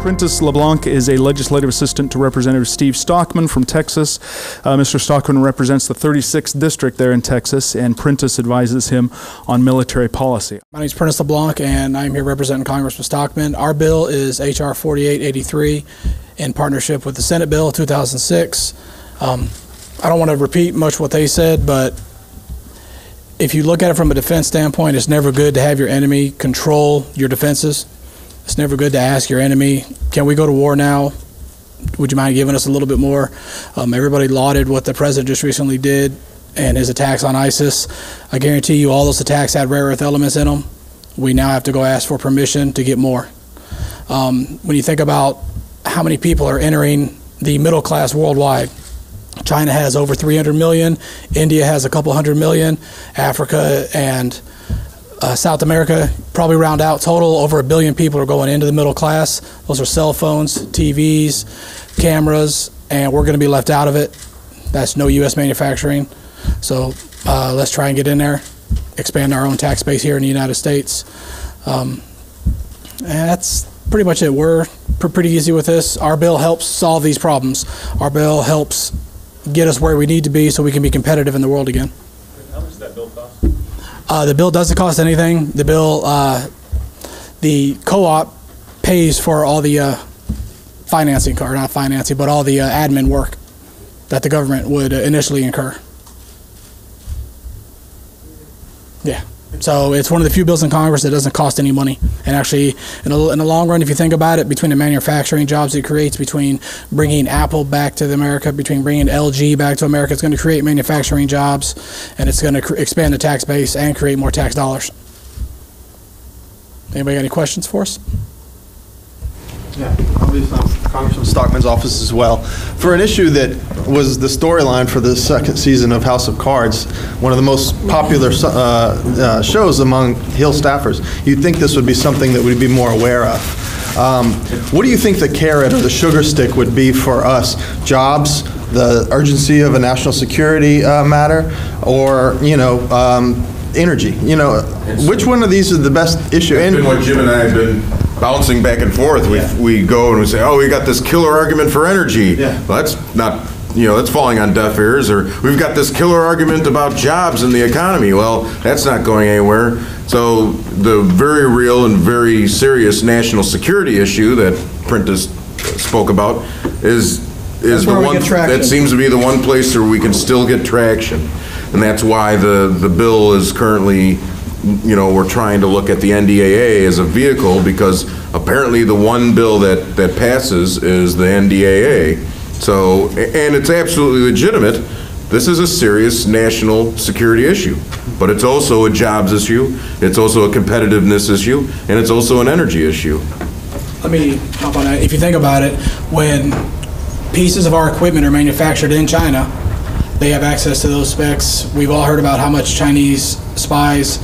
Printus LeBlanc is a legislative assistant to Representative Steve Stockman from Texas. Mr. Stockman represents the 36th district there in Texas, and Printus advises him on military policy. My name is Printus LeBlanc, and I'm here representing Congressman Stockman. Our bill is H.R. 4883 in partnership with the Senate Bill 2006. I don't want to repeat much what they said, but if you look at it from a defense standpoint, it's never good to have your enemy control your defenses. It's never good to ask your enemy, can we go to war now? Would you mind giving us a little bit more? Everybody lauded what the president just recently did and his attacks on ISIS. I guarantee you all those attacks had rare earth elements in them. We now have to go ask for permission to get more. When you think about how many people are entering the middle class worldwide, China has over 300 million, India has a couple 100 million, Africa and South America probably round out total over 1 billion people are going into the middle class. Those are cell phones, TVs, cameras, and we're going to be left out of it. That's no U.S. manufacturing. So let's try and get in there, expand our own tax base here in the United States. And that's pretty much it. We're pretty easy with this. Our bill helps solve these problems. Our bill helps get us where we need to be so we can be competitive in the world again. How much does that bill cost? The bill doesn't cost anything. The bill, the co-op pays for all the financing, or not financing, but all the admin work that the government would initially incur. Yeah. So it's one of the few bills in Congress that doesn't cost any money. And actually, in the long run, if you think about it, between the manufacturing jobs it creates, between bringing Apple back to America, between bringing LG back to America, it's going to create manufacturing jobs, and it's going to expand the tax base and create more tax dollars. Anybody got any questions for us? Yeah, I'll be from Congressman Stockman's office as well. For an issue that was the storyline for the second season of House of Cards, one of the most popular shows among Hill staffers, you'd think this would be something that we'd be more aware of. What do you think the carrot or the sugar stick would be for us? Jobs, the urgency of a national security matter, or, you know, energy? You know, which one of these is the best issue? It's been what Jim and I have been bouncing back and forth. We go and we say, oh, we got this killer argument for energy. Yeah. Well, that's not, you know, that's falling on deaf ears. Or we've got this killer argument about jobs in the economy. Well, that's not going anywhere. So the very real and very serious national security issue that Printus spoke about is the one that seems to be the one place where we can still get traction. And that's why the bill is currently, you know, we're trying to look at the NDAA as a vehicle, because apparently the one bill that passes is the NDAA. So, and it's absolutely legitimate. This is a serious national security issue, but it's also a jobs issue, it's also a competitiveness issue, and it's also an energy issue. Let me hop on that. If you think about it, when pieces of our equipment are manufactured in China, they have access to those specs. We've all heard about how much Chinese spies,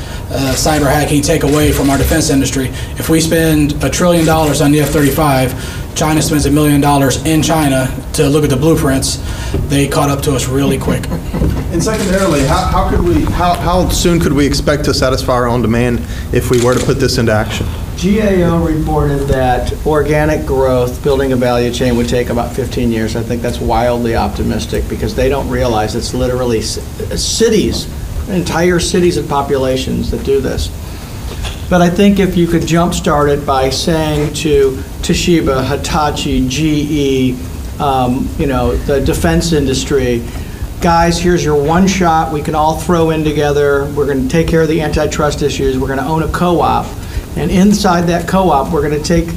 cyber hacking take away from our defense industry. If we spend $1 trillion on the F-35, China spends $1 million in China to look at the blueprints. They caught up to us really quick. And secondarily, how soon could we expect to satisfy our own demand if we were to put this into action? GAO reported that organic growth, building a value chain, would take about 15 years. I think that's wildly optimistic, because they don't realize it's literally cities, entire cities and populations that do this. But I think if you could jumpstart it by saying to Toshiba, Hitachi, GE, you know, the defense industry, guys, here's your one shot. We can all throw in together. We're going to take care of the antitrust issues. We're going to own a co-op. And inside that co-op, we're going to take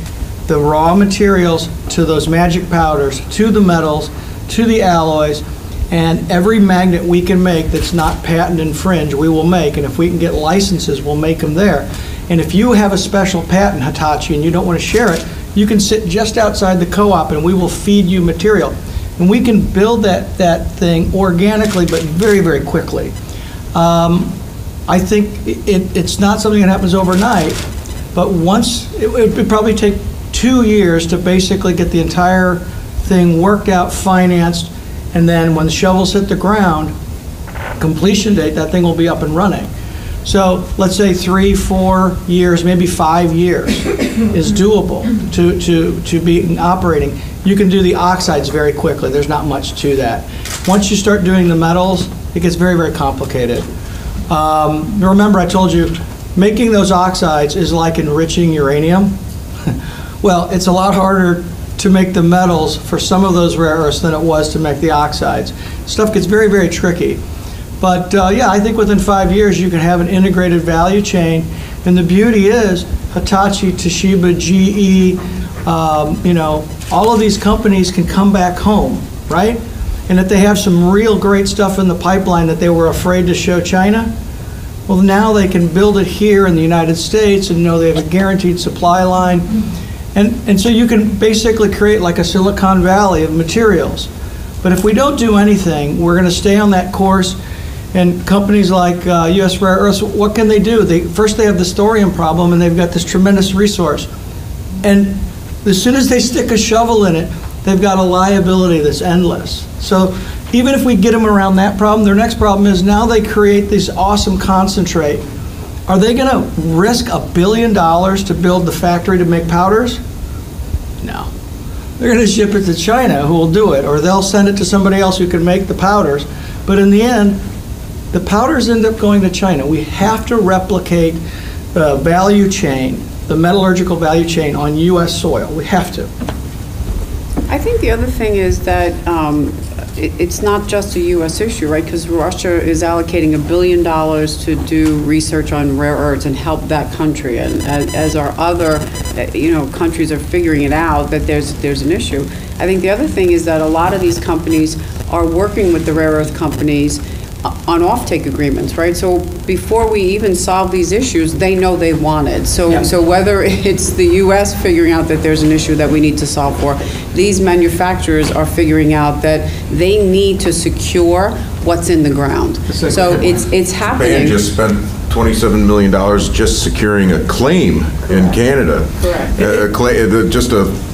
the raw materials to those magic powders, to the metals, to the alloys, and every magnet we can make that's not patent infringed, we will make. And if we can get licenses, we'll make them there. And if you have a special patent, Hitachi, and you don't want to share it, you can sit just outside the co-op and we will feed you material. And we can build that thing organically, but very, very quickly. I think it's not something that happens overnight, but once, it would probably take 2 years to basically get the entire thing worked out, financed, and then when the shovels hit the ground, completion date, that thing will be up and running. So let's say 3-4 years, maybe 5 years is doable to be operating. You can do the oxides very quickly. There's not much to that. Once you start doing the metals, it gets very, very complicated. Remember I told you, making those oxides is like enriching uranium. Well, it's a lot harder to make the metals for some of those rare earths than it was to make the oxides. Stuff gets very, very tricky. But yeah, I think within 5 years you can have an integrated value chain. And the beauty is Hitachi, Toshiba, GE, you know, all of these companies can come back home, right? And if they have some real great stuff in the pipeline that they were afraid to show China, well, now they can build it here in the United States and know they have a guaranteed supply line. And so you can basically create like a Silicon Valley of materials. But if we don't do anything, we're going to stay on that course. And companies like U.S. Rare Earths, what can they do? First they have this thorium problem, and they've got this tremendous resource. And as soon as they stick a shovel in it, they've got a liability that's endless. So even if we get them around that problem, their next problem is now they create this awesome concentrate. Are they going to risk $1 billion to build the factory to make powders? No. They're going to ship it to China, who will do it, or they'll send it to somebody else who can make the powders. But in the end, the powders end up going to China. We have to replicate the value chain, the metallurgical value chain on U.S. soil. We have to. I think the other thing is that it's not just a U.S. issue, right? Because Russia is allocating $1 billion to do research on rare earths and help that country. And as our other, countries are figuring it out, that there's an issue. I think the other thing is that a lot of these companies are working with the rare earth companies on offtake agreements, right? So before we even solve these issues, they know they want it. So whether it's the U.S. figuring out that there's an issue that we need to solve for, these manufacturers are figuring out that they need to secure what's in the ground. So it's happening. Japan just spent $27 million just securing a claim in Canada. Correct.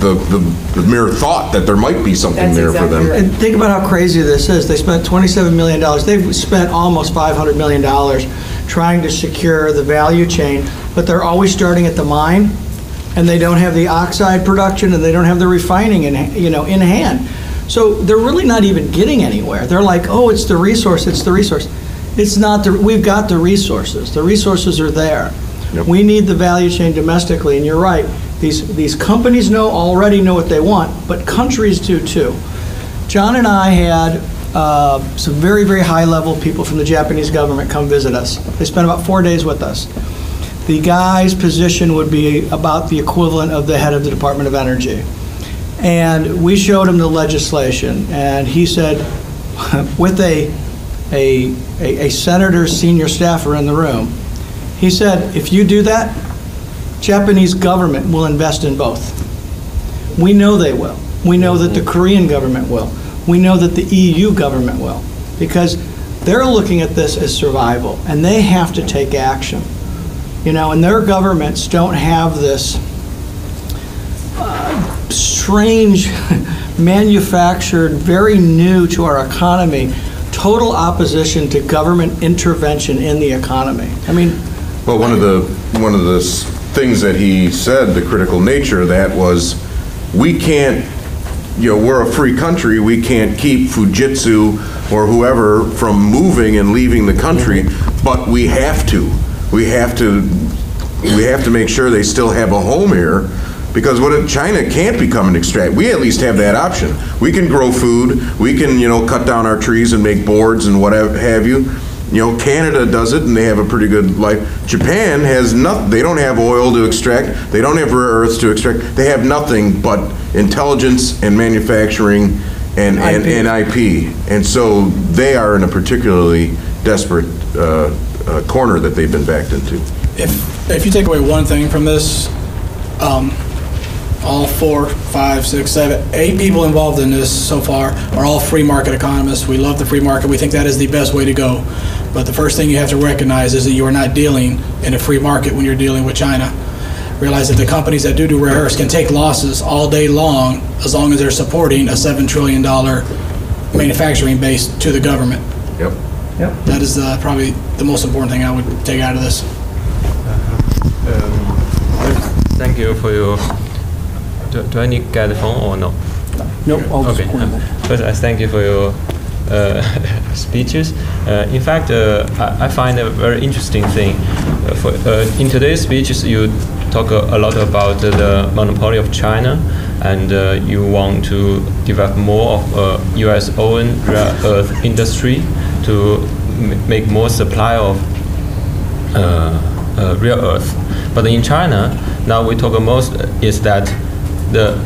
The mere thought that there might be something there for them. And think about how crazy this is. They spent $27 million. They've spent almost $500 million trying to secure the value chain, but they're always starting at the mine, and they don't have the oxide production, and they don't have the refining in hand. So they're really not even getting anywhere. They're like, oh, it's the resource, it's the resource. It's not. We've got the resources. The resources are there. Yep. We need the value chain domestically, and you're right. These companies already know what they want, but countries do too. John and I had some very, very high-level people from the Japanese government come visit us. They spent about 4 days with us. The guy's position would be about the equivalent of the head of the Department of Energy. And we showed him the legislation, and he said, with a senator's senior staffer in the room, he said, if you do that, Japanese government will invest in both. We know they will. We know that the Korean government will. We know that the EU government will, because they're looking at this as survival, and they have to take action. And their governments don't have this strange, manufactured, very new to our economy, total opposition to government intervention in the economy. Well, one of the things that he said, the critical nature of that was, we can't, we're a free country, we can't keep Fujitsu or whoever from moving and leaving the country, but we have to. We have to make sure they still have a home here. Because what if China can't become an extract? We at least have that option. We can grow food. We can, cut down our trees and make boards and whatever have you. Canada does it, and they have a pretty good life. Japan has nothing. They don't have oil to extract. They don't have rare earths to extract. They have nothing but intelligence and manufacturing and IP. And so they are in a particularly desperate corner that they've been backed into. If you take away one thing from this, all 4, 5, 6, 7, 8 people involved in this so far are all free market economists. We love the free market. We think that is the best way to go. But the first thing you have to recognize is that you are not dealing in a free market when you're dealing with China. Realize that the companies that do rare earths can take losses all day long as long as they're supporting a $7 trillion manufacturing base to the government. Yep. Yep. That is probably the most important thing I would take out of this. Thank you for your. Do I need to get the phone or no? Nope. I'll just Okay. point it out. First, I thank you for your speeches. In fact, I find a very interesting thing. In today's speeches, you talk a lot about the monopoly of China, and you want to develop more of U.S. own rare earth industry to make more supply of rare earth. But in China, now we talk most is that the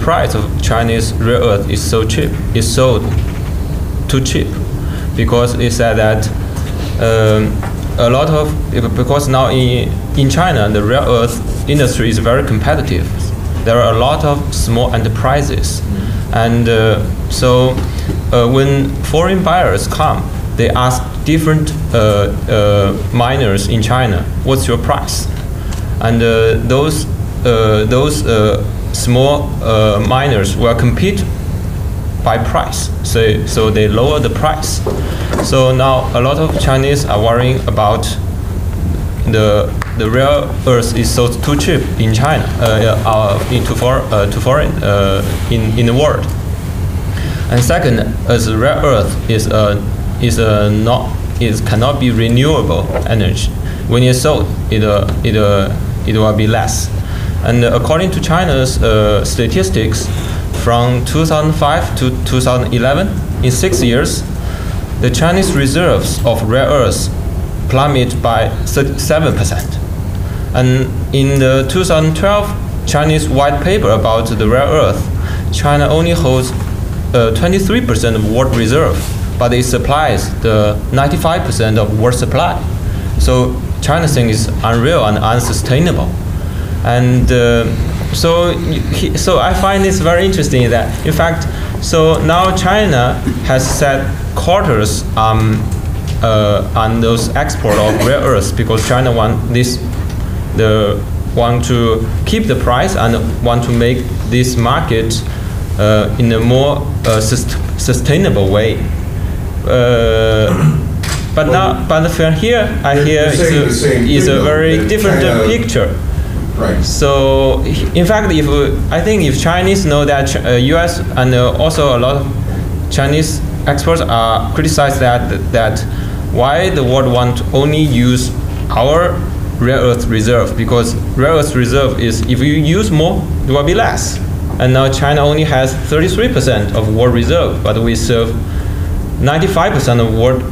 price of Chinese rare earth is so cheap, is sold too cheap, because they said that a lot of, because now in China the rare earth industry is very competitive. There are a lot of small enterprises, and so when foreign buyers come, they ask different miners in China, what's your price? And those small miners will compete by price, so they lower the price. So now a lot of Chinese are worrying about the rare earth is so too cheap in China, to foreign in the world. And second, as rare earth cannot be renewable energy. When it's sold, it will be less. And according to China's statistics, from 2005 to 2011, in 6 years, the Chinese reserves of rare earths plummeted by 37%. And in the 2012 Chinese white paper about the rare earth, China only holds 23% of world reserve, but it supplies the 95% of world supply. So China thinks it's unreal and unsustainable. And so I find this very interesting that, in fact, so now China has set quotas on those export of rare earths, because China want to keep the price and want to make this market in a more sustainable way. But here I hear it's a very different picture. Right. So, in fact, I think if Chinese know that U.S. and also a lot of Chinese experts are criticize that why the world want to only use our rare earth reserve, because rare earth reserve is, if you use more, it will be less. And now China only has 33% of world reserve, but we serve 95% of world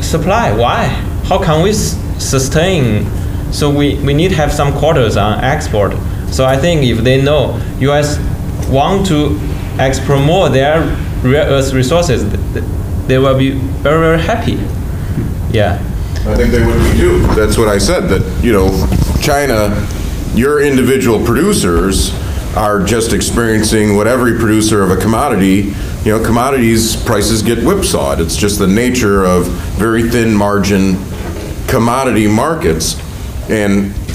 supply. Why? How can we sustain? So we need to have some quotas on export. So I think if they know U.S. want to export more their rare earth resources, they will be very, very happy. Yeah. I think they would be too. That's what I said, that, China, your individual producers are just experiencing what every producer of a commodity, commodities prices get whipsawed. It's just the nature of very thin margin commodity markets.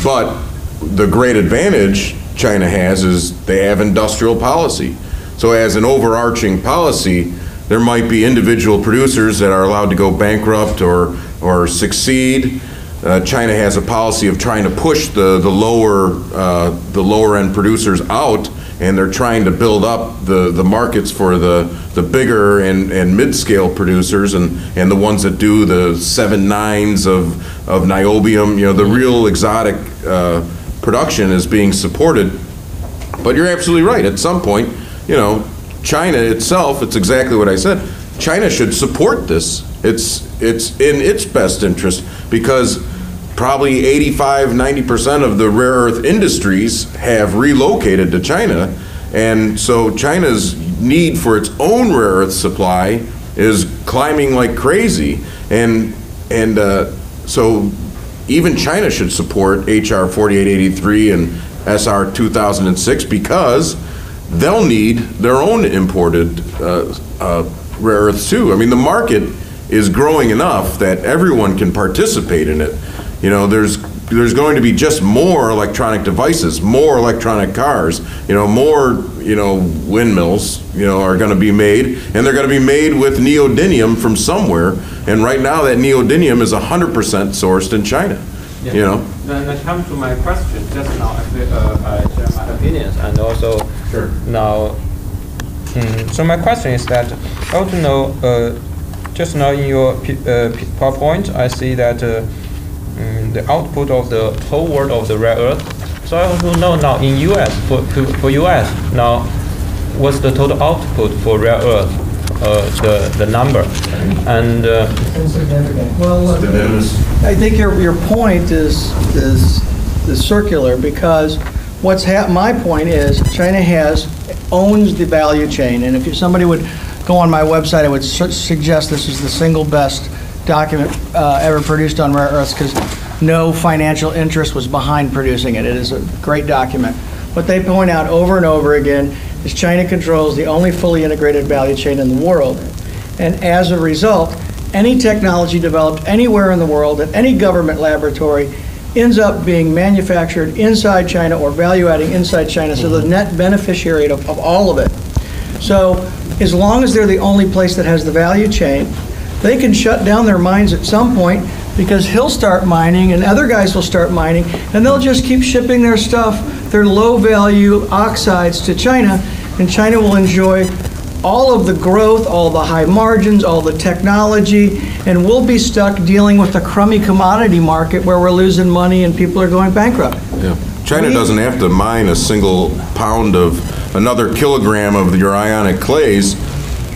But the great advantage China has is they have industrial policy. So as an overarching policy, there might be individual producers that are allowed to go bankrupt or succeed. China has a policy of trying to push the lower end producers out, and they're trying to build up the markets for the bigger and mid-scale producers and the ones that do the 7/9s of niobium. The real exotic production is being supported. But you're absolutely right. At some point, China itself, it's exactly what I said. China should support this. It's in its best interest, because probably 85–90% of the rare earth industries have relocated to China, and so China's need for its own rare earth supply is climbing like crazy, and so even China should support HR 4883 and SR 2006, because they'll need their own imported rare earths too. I mean, the market is growing enough that everyone can participate in it. You know, there's going to be just more electronic devices, more electronic cars, more, windmills, are going to be made, and they're going to be made with neodymium from somewhere. And right now that neodymium is 100% sourced in China. Yeah. Then I come to my question just now. I share my opinions, and also now. So my question is that I want to know. Just now in your PowerPoint, I see that the output of the whole world of the rare earth. So I want to know now in US for US now, what's the total output for rare earth? The number and insignificant. Well, I think your point is circular, because my point is China owns the value chain, and if somebody would go on my website, I would suggest this is the single best document ever produced on rare earths, because no financial interest was behind producing it. It is a great document. What they point out over and over again is China controls the only fully integrated value chain in the world. And as a result, any technology developed anywhere in the world at any government laboratory ends up being manufactured inside China or value-adding inside China, so the net beneficiary of all of it. So as long as they're the only place that has the value chain, they can shut down their mines at some point, because he'll start mining and other guys will start mining, and they'll just keep shipping their stuff, their low-value oxides, to China, and China will enjoy all of the growth, all the high margins, all the technology, and we'll be stuck dealing with a crummy commodity market where we're losing money and people are going bankrupt. Yeah. China doesn't have to mine a single pound of another kilogram of your ionic clays.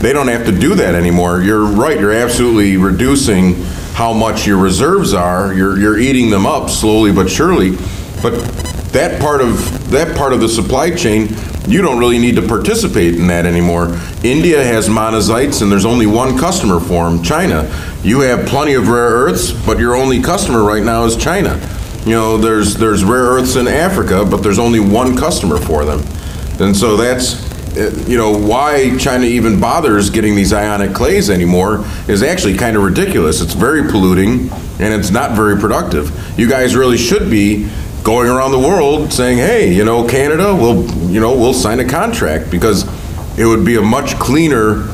They don't have to do that anymore. You're right, you're absolutely reducing how much your reserves are. You're eating them up slowly but surely. But that part of the supply chain, you don't really need to participate in that anymore. India has monazites, and there's only one customer for them, China. You have plenty of rare earths, but your only customer right now is China. There's rare earths in Africa, but there's only one customer for them. And so that's, why China even bothers getting these ionic clays anymore is actually kind of ridiculous. It's very polluting, and it's not very productive. You guys really should be going around the world saying, hey, Canada, we'll sign a contract, because it would be a much cleaner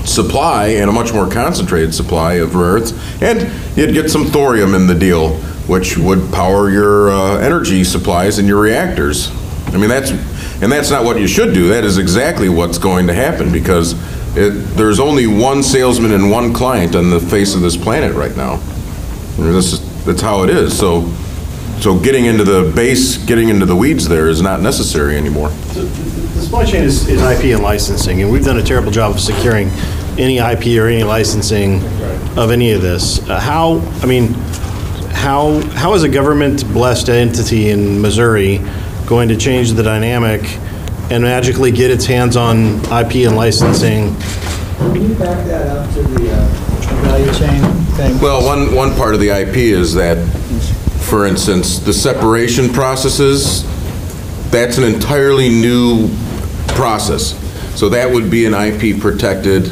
supply and a much more concentrated supply of rare earths, and you'd get some thorium in the deal, which would power your energy supplies and your reactors. I mean, that's not what you should do. That is exactly what's going to happen, because there's only one salesman and one client on the face of this planet right now. That's how it is. So getting into the weeds there is not necessary anymore. So the supply chain is IP and licensing, and we've done a terrible job of securing any IP or any licensing of any of this. How is a government-blessed entity in Missouri going to change the dynamic and magically get its hands on IP and licensing? Can you back that up to the value chain thing? Well, one part of the IP is that, for instance, the separation processes, that's an entirely new process. So that would be an IP-protected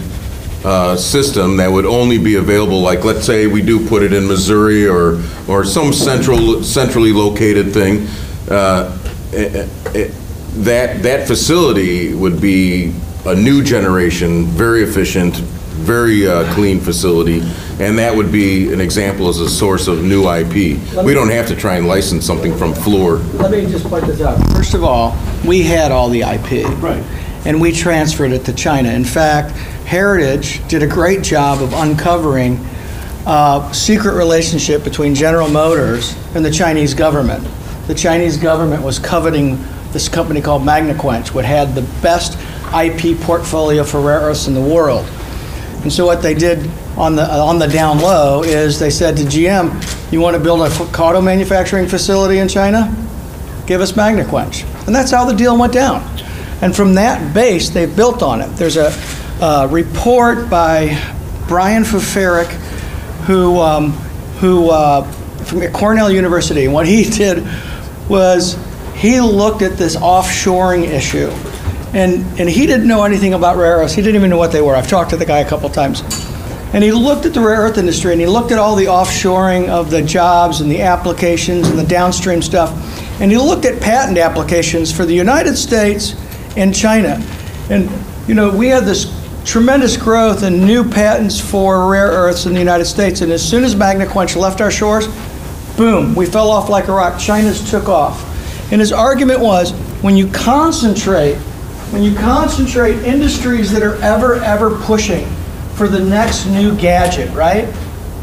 system that would only be available, like, let's say we do put it in Missouri or some centrally located thing. That facility would be a new generation, very efficient, very clean facility, and that would be an example as a source of new IP. We don't have to try and license something from Fluor. Let me just point this out. First of all, we had all the IP. Right. And we transferred it to China. In fact, Heritage did a great job of uncovering a secret relationship between General Motors and the Chinese government. The Chinese government was coveting this company called MagnaQuench, which had the best IP portfolio for rare earths in the world. And so what they did on the down low is they said to GM, you want to build a auto manufacturing facility in China? Give us MagnaQuench. And that's how the deal went down. And from that base, they built on it. There's a report by Brian Fafaric, who from Cornell University. And what he did was he looked at this offshoring issue. And he didn't know anything about rare earths. He didn't even know what they were. I've talked to the guy a couple times. And he looked at the rare earth industry, and he looked at all the offshoring of the jobs and the applications and the downstream stuff. And he looked at patent applications for the United States and China. And, you know, we had this tremendous growth in new patents for rare earths in the United States. And as soon as Magna Quench left our shores, boom, we fell off like a rock. China's took off. And his argument was, when you concentrate industries that are ever pushing for the next new gadget, right?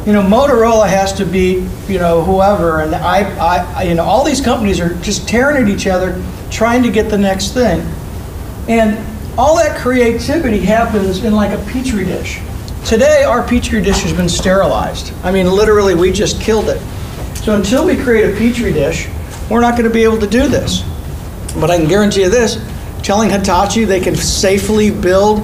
You know, Motorola has to beat, you know, whoever, and you know, all these companies are just tearing at each other, trying to get the next thing. And all that creativity happens in like a petri dish. Today, our petri dish has been sterilized. I mean, literally, we just killed it. So until we create a petri dish, we're not going to be able to do this. But I can guarantee you this, telling Hitachi they can safely build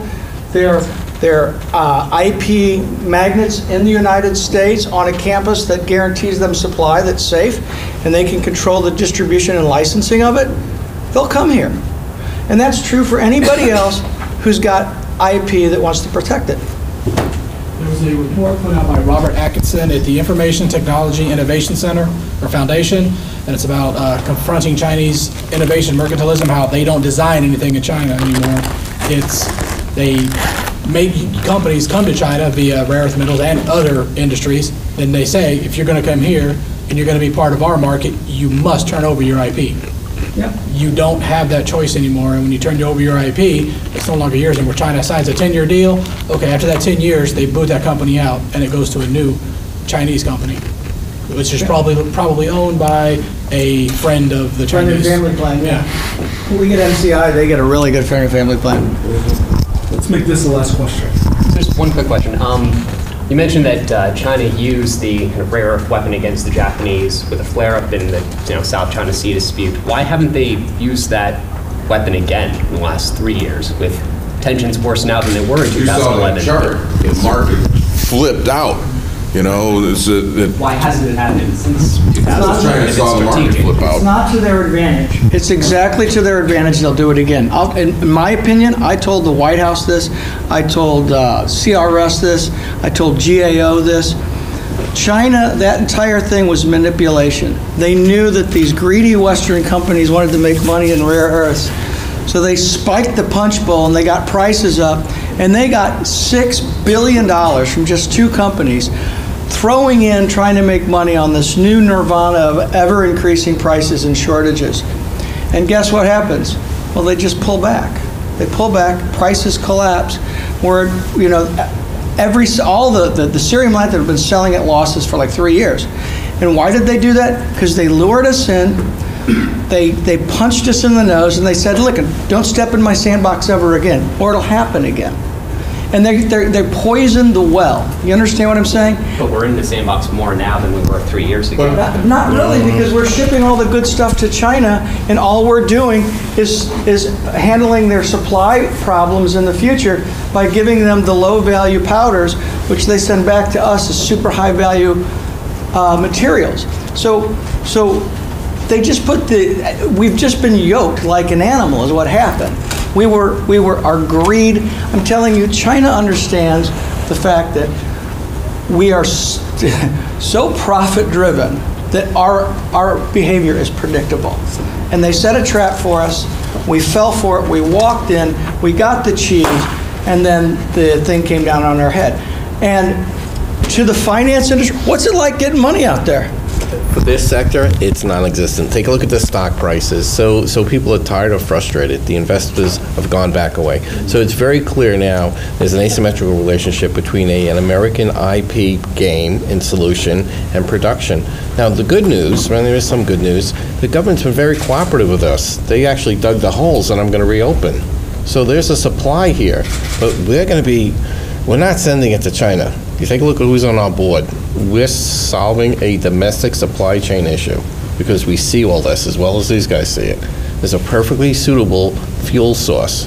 their IP magnets in the United States on a campus that guarantees them supply that's safe, and they can control the distribution and licensing of it, they'll come here. And that's true for anybody else who's got IP that wants to protect it. There was a report put out by Robert Atkinson at the Information Technology Innovation Center, or Foundation, and it's about confronting Chinese innovation mercantilism, how they don't design anything in China anymore. They make companies come to China via rare earth metals and other industries, and they say, if you're going to come here and you're going to be part of our market, you must turn over your IP. Yep. You don't have that choice anymore, and when you turn over your IP, it's no longer yours anymore. China signs a 10-year deal. Okay, after that 10 years, they boot that company out, and it goes to a new Chinese company, which is probably owned by a friend of the Chinese. Friend and family plan, yeah. We get MCI, they get a really good friend and family plan. Let's make this the last question. Just one quick question. You mentioned that China used the kind of rare earth weapon against the Japanese with a flare-up in the South China Sea dispute. Why haven't they used that weapon again in the last 3 years, with tensions worse now than they were in 2011? You saw that chart. The market flipped out. You know, why hasn't it happened since 2000? China saw the market flip out. It's not to their advantage. It's exactly to their advantage. They'll do it again. In my opinion, I told the White House this. I told CRS this. I told GAO this. China, that entire thing was manipulation. They knew that these greedy Western companies wanted to make money in rare earths. So they spiked the punch bowl and they got prices up, and they got $6 billion from just two companies throwing in, trying to make money on this new nirvana of ever-increasing prices and shortages. And guess what happens? Well, they just pull back. They pull back, prices collapse, where, you know, all the cerium that have been selling at losses for like 3 years. And why did they do that? Because they lured us in, they punched us in the nose, and they said, look, don't step in my sandbox ever again, or it'll happen again. And they poisoned the well. You understand what I'm saying? But we're in the sandbox more now than we were 3 years ago. Not really, because we're shipping all the good stuff to China, and all we're doing is handling their supply problems in the future by giving them the low-value powders, which they send back to us as super high-value materials. So they just we've just been yoked like an animal is what happened. Our greed, I'm telling you, China understands the fact that we are so profit driven that our behavior is predictable. And they set a trap for us, we fell for it, we walked in, we got the cheese, and then the thing came down on our head. And to the finance industry, what's it like getting money out there? For this sector, it's non-existent. Take a look at the stock prices. So people are tired or frustrated. The investors have gone back away. So it's very clear now there's an asymmetrical relationship between an American IP game and solution and production. Now the good news, and there is some good news, the government's been very cooperative with us. They actually dug the holes that I'm going to reopen. So there's a supply here, but we're not sending it to China. You take a look at who's on our board. We're solving a domestic supply chain issue because we see all this as well as these guys see it. There's a perfectly suitable fuel source.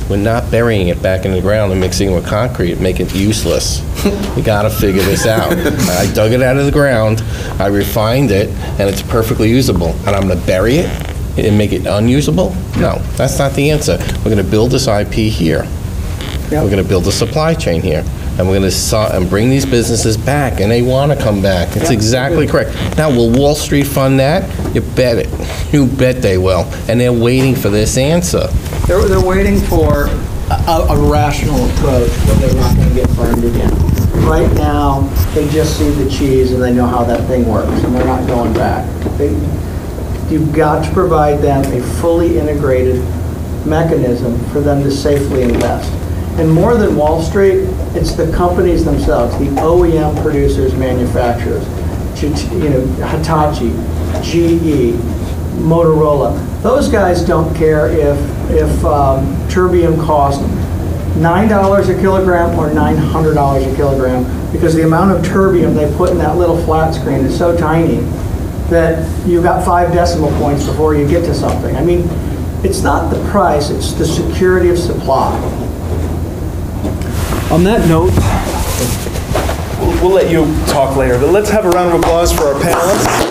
We're not burying it back in the ground and mixing it with concrete, making it useless. We gotta figure this out. I dug it out of the ground, I refined it, and it's perfectly usable. And I'm gonna bury it and make it unusable? No, that's not the answer. We're gonna build this IP here. Yep. We're gonna build a supply chain here. and we're going to bring these businesses back, and they want to come back. It's exactly correct. Now, will Wall Street fund that? You bet it. You bet they will. And they're waiting for this answer. They're waiting for a rational approach where they're not going to get burned again. Right now, they just see the cheese and they know how that thing works, and they're not going back. You've got to provide them a fully integrated mechanism for them to safely invest. And more than Wall Street, it's the companies themselves, the OEM producers, manufacturers, Hitachi, GE, Motorola. Those guys don't care if terbium costs $9 a kilogram or $900 a kilogram, because the amount of terbium they put in that little flat screen is so tiny that you've got 5 decimal points before you get to something. I mean, it's not the price, it's the security of supply. On that note, we'll let you talk later, but let's have a round of applause for our panelists.